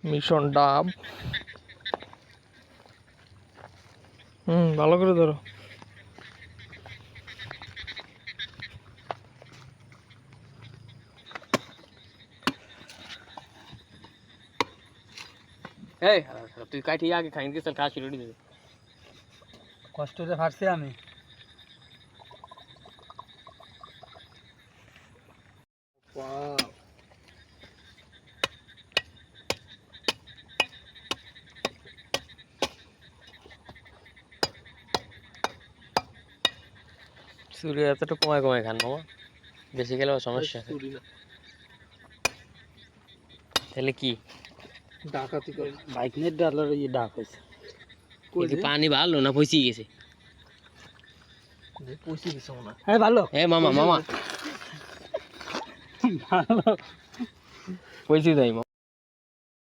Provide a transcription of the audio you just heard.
Mission ডাব। ভালো করে ধরো। এই তুই কাটি আগে খাইন কে চল খাওয়া শুরু করে দে। কষ্ট করে ফাটছি আমি। চুরি এতটা কমায় কমায় খান মামা, বেশি খেলে সমস্যা। তাহলে কি ডাকাতি করে বাইক নিয়ে ডালার ডাক হয়েছে। পানি ভালো না পচি গেছে? পয়সা দিছে মনে হয়। হ্যাঁ ভালো। এ মামা মামা ভালো পচি যাই মামা।